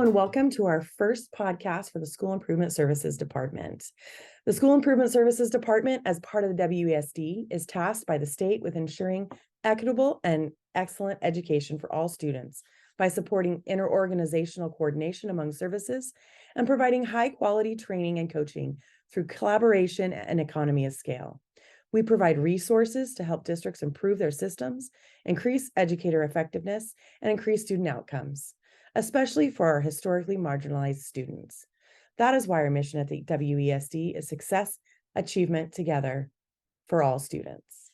and welcome to our first podcast for the School Improvement Services Department. The School Improvement Services Department, as part of the WESD, is tasked by the state with ensuring equitable and excellent education for all students by supporting interorganizational coordination among services and providing high-quality training and coaching through collaboration and economy of scale. We provide resources to help districts improve their systems, increase educator effectiveness, and increase student outcomes, especially for our historically marginalized students. That is why our mission at the WESD is success, achievement together for all students.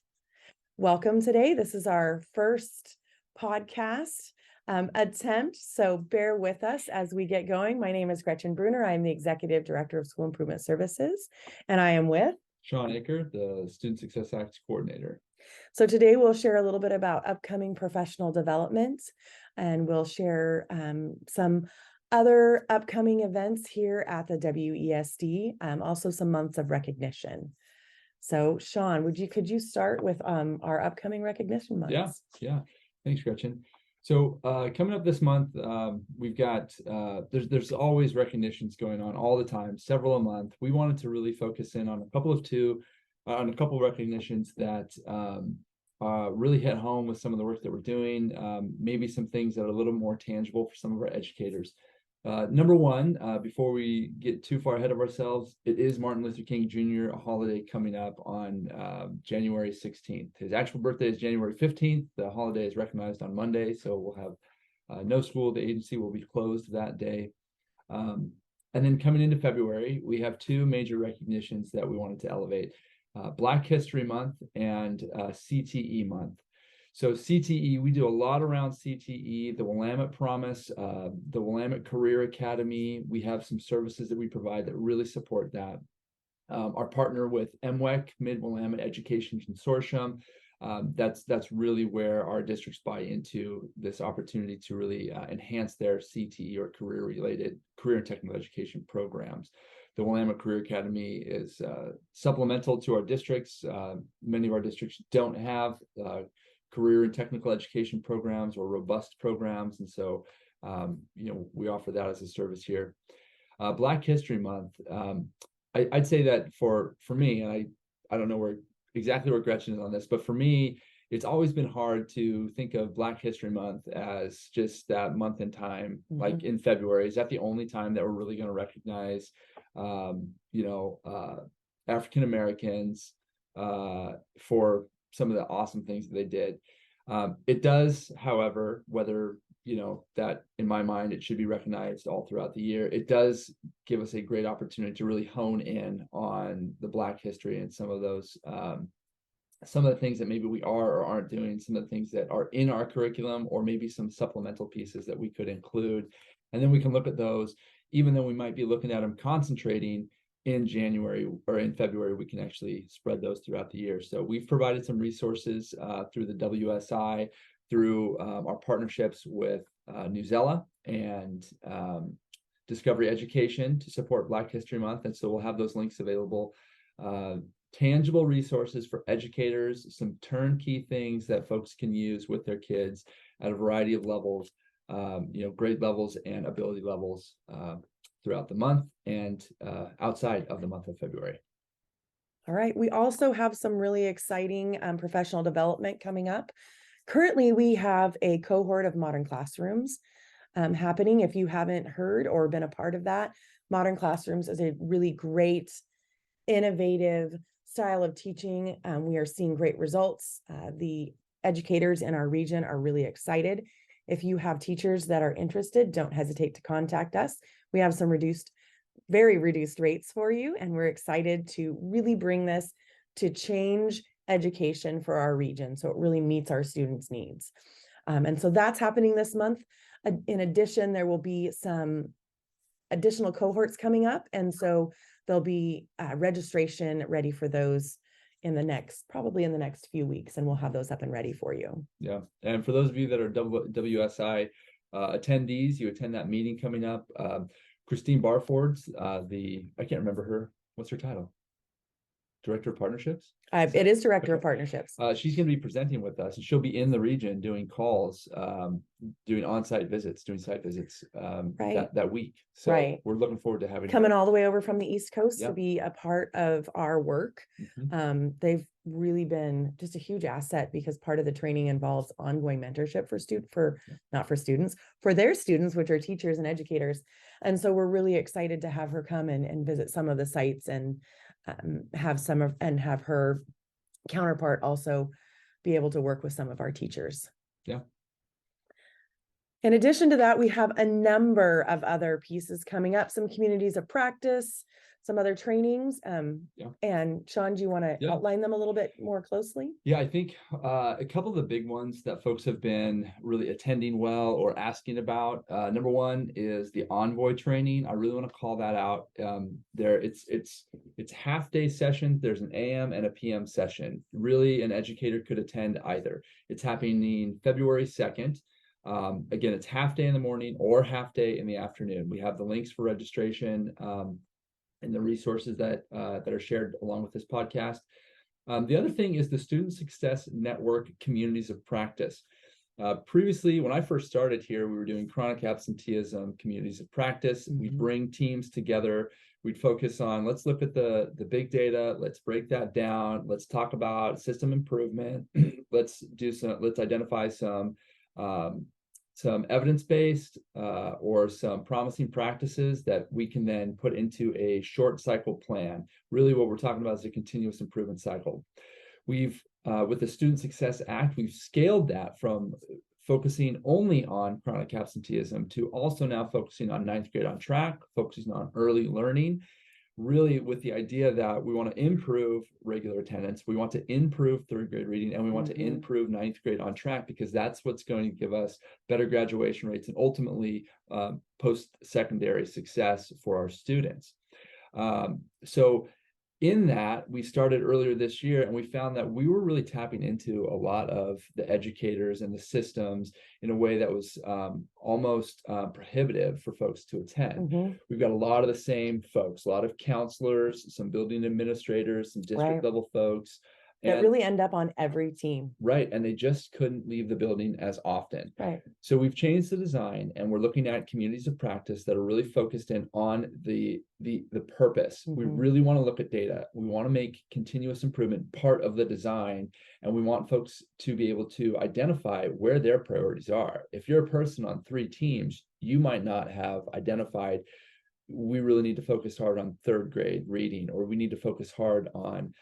Welcome today. This is our first podcast attempt, so bear with us as we get going. My name is Gretchen Bruner. I am the Executive Director of School Improvement Services, and I am with Sean Aker, the Student Success Acts Coordinator. So today we'll share a little bit about upcoming professional development, and we'll share some other upcoming events here at the WESD, also some months of recognition. So Sean, could you start with our upcoming recognition months? Yeah. Thanks, Gretchen. So coming up this month, we've got there's always recognitions going on all the time, several a month. We wanted to really focus in on a couple of recognitions that really hit home with some of the work that we're doing, maybe some things that are a little more tangible for some of our educators. Number one, before we get too far ahead of ourselves, it is Martin Luther King Jr., a holiday coming up on January 16th. His actual birthday is January 15th. The holiday is recognized on Monday, so we'll have no school. The agency will be closed that day. And then coming into February, we have two major recognitions that we wanted to elevate. Black History Month and CTE Month. So CTE, we do a lot around CTE, the Willamette Promise, the Willamette Career Academy. We have some services that we provide that really support that. Our partner with MWEC, Mid-Willamette Education Consortium, that's really where our districts buy into this opportunity to really enhance their CTE or career and technical education programs. The Willamette Career Academy is supplemental to our districts. Many of our districts don't have career and technical education programs or robust programs, and so we offer that as a service here. Black History Month, I'd say that for me, and I don't know exactly where Gretchen is on this, but for me, it's always been hard to think of Black History Month as just that month in time, like in February. Is that the only time that we're really going to recognize African Americans for some of the awesome things that they did? It does, however, whether that in my mind it should be recognized all throughout the year, it does give us a great opportunity to really hone in on the Black history and some of those some of the things that maybe we are or aren't doing, some of the things that are in our curriculum, or maybe some supplemental pieces that we could include. And then we can look at those, even though we might be looking at them concentrating in January or in February, we can actually spread those throughout the year. So we've provided some resources through the WSI, through our partnerships with Newsella and Discovery Education to support Black History Month. And so we'll have those links available. Tangible resources for educators, some turnkey things that folks can use with their kids at a variety of levels, grade levels and ability levels throughout the month and outside of the month of February. All right. We also have some really exciting professional development coming up. Currently, we have a cohort of Modern Classrooms happening. If you haven't heard or been a part of that, Modern Classrooms is a really great, innovative style of teaching. We are seeing great results. The educators in our region are really excited. If you have teachers that are interested, don't hesitate to contact us. We have some very reduced rates for you, and we're excited to really bring this to change education for our region so it really meets our students' needs. And so that's happening this month. In addition, there will be some additional cohorts coming up, and so there'll be registration ready for those probably in the next few weeks, and we'll have those up and ready for you. Yeah, and for those of you that are WSI attendees, you attend that meeting coming up. Christine Barford's I can't remember her. What's her title? Director of Partnerships. It is Director of Okay. Partnerships. She's going to be presenting with us, and she'll be in the region doing calls, doing on-site visits, doing site visits Right. that week. So Right. we're looking forward to having Coming her. all the way over from the East Coast Yeah. to be a part of our work. They've really been just a huge asset, because part of the training involves ongoing mentorship not for students, for their students, which are teachers and educators. And so we're really excited to have her come and visit some of the sites, and have her counterpart also be able to work with some of our teachers. Yeah. In addition to that, we have a number of other pieces coming up, some communities of practice, some other trainings. And Sean, do you want to outline them a little bit more closely? Yeah, I think a couple of the big ones that folks have been really attending well or asking about. Number one is the Envoy training. I really want to call that out. It's half-day sessions. There's an AM and a PM session. Really, an educator could attend either. It's happening February 2nd. Again, it's half day in the morning or half day in the afternoon. We have the links for registration and the resources that are shared along with this podcast. The other thing is the Student Success Network Communities of Practice. Previously, when I first started here, we were doing chronic absenteeism communities of practice. We'd bring teams together. We'd focus on, let's look at the big data. Let's break that down. Let's talk about system improvement. Let's identify some evidence-based or some promising practices that we can then put into a short cycle plan. Really what we're talking about is a continuous improvement cycle. We've, with the Student Success Act, we've scaled that from focusing only on chronic absenteeism to also now focusing on 9th grade on track, focusing on early learning, really with the idea that we want to improve regular attendance, we want to improve 3rd grade reading, and we want to improve 9th grade on track, because that's what's going to give us better graduation rates and ultimately post-secondary success for our students. So in that, we started earlier this year, and we found that we were really tapping into a lot of the educators and the systems in a way that was almost prohibitive for folks to attend. We've got a lot of the same folks, a lot of counselors, some building administrators, some district level folks. That really end up on every team. Right. And they just couldn't leave the building as often. Right. So we've changed the design, and we're looking at communities of practice that are really focused in on the purpose. We really want to look at data. We want to make continuous improvement part of the design, and we want folks to be able to identify where their priorities are. If you're a person on 3 teams, you might not have identified, we really need to focus hard on 3rd grade reading, or we need to focus hard on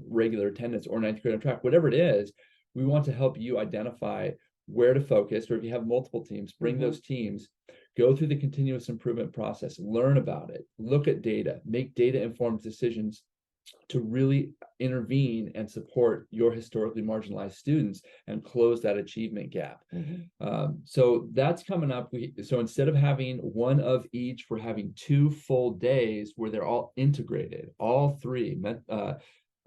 regular attendance or 9th grade on track, whatever it is. We want to help you identify where to focus, or if you have multiple teams, bring those teams, go through the continuous improvement process, learn about it, look at data, make data informed decisions to really intervene and support your historically marginalized students and close that achievement gap. So that's coming up. So instead of having one of each, we're having 2 full days where they're all integrated, all 3,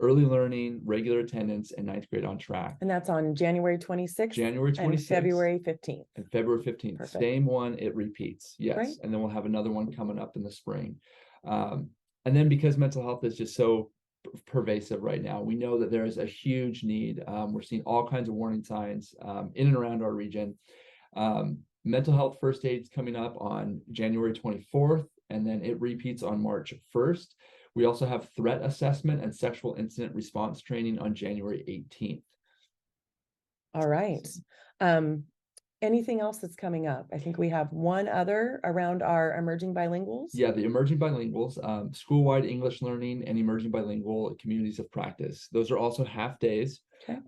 early learning, regular attendance, and 9th grade on track. And that's on January 26th. January 26th. And February 15th. And February 15th. Perfect. Same one, it repeats. Yes. Right. And then we'll have another one coming up in the spring. And then because mental health is just so pervasive right now, we know that there is a huge need. We're seeing all kinds of warning signs in and around our region. Mental health first aid is coming up on January 24th, and then it repeats on March 1st. We also have threat assessment and sexual incident response training on January 18th. All right. Anything else that's coming up? I think we have one other around our emerging bilinguals. Yeah, the emerging bilinguals, school-wide English learning and emerging bilingual communities of practice. Those are also half days. Okay.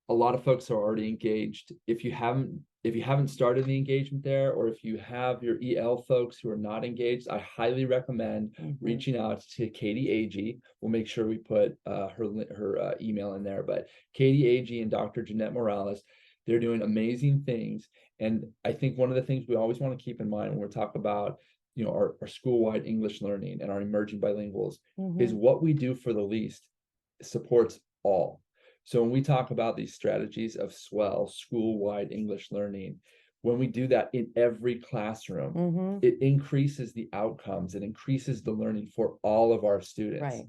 A lot of folks are already engaged. If you haven't started the engagement there, or if you have your EL folks who are not engaged, I highly recommend reaching out to Katie Agee. We'll make sure we put her email in there, but Katie Agee and Dr. Jeanette Morales, they're doing amazing things. And I think one of the things we always want to keep in mind when we're talking about, our school-wide English learning and our emerging bilinguals is what we do for the least supports all. So when we talk about these strategies of SWELL, school-wide English learning, when we do that in every classroom, it increases the outcomes, it increases the learning for all of our students. Right.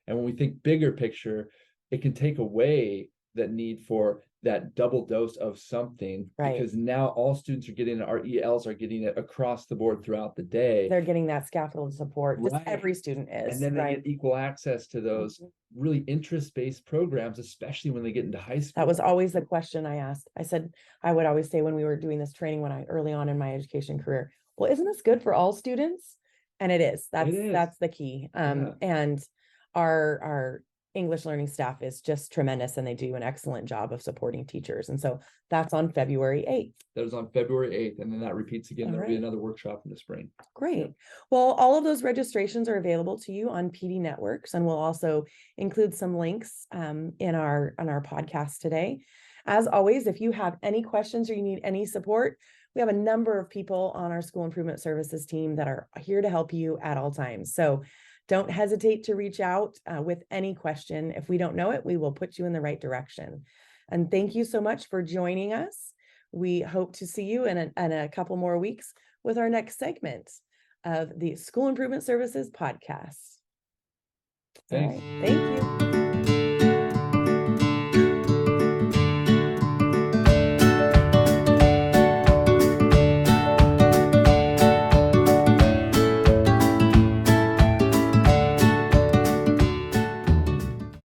And when we think bigger picture, it can take away that need for that double dose of something, Right. because now all students are getting it, our ELs are getting it across the board throughout the day. They're getting that scaffold support. Just Right. every student is. And then they right. get equal access to those really interest-based programs, especially when they get into high school. That was always the question I asked. I said, I would always say when we were doing this training when I early on in my education career, well, isn't this good for all students? And it is. That's the key. And our English learning staff is just tremendous, and they do an excellent job of supporting teachers. And so that's on February 8th. That was on February 8th, and then that repeats again. There'll be right. another workshop in the spring. Great. Yeah. Well, all of those registrations are available to you on PD Networks, and we'll also include some links in our podcast today. As always, if you have any questions or you need any support, we have a number of people on our school improvement services team that are here to help you at all times. So don't hesitate to reach out with any question. If we don't know it, we will put you in the right direction. And thank you so much for joining us. We hope to see you in a couple more weeks with our next segment of the School Improvement Services podcast. Thanks. Thank you.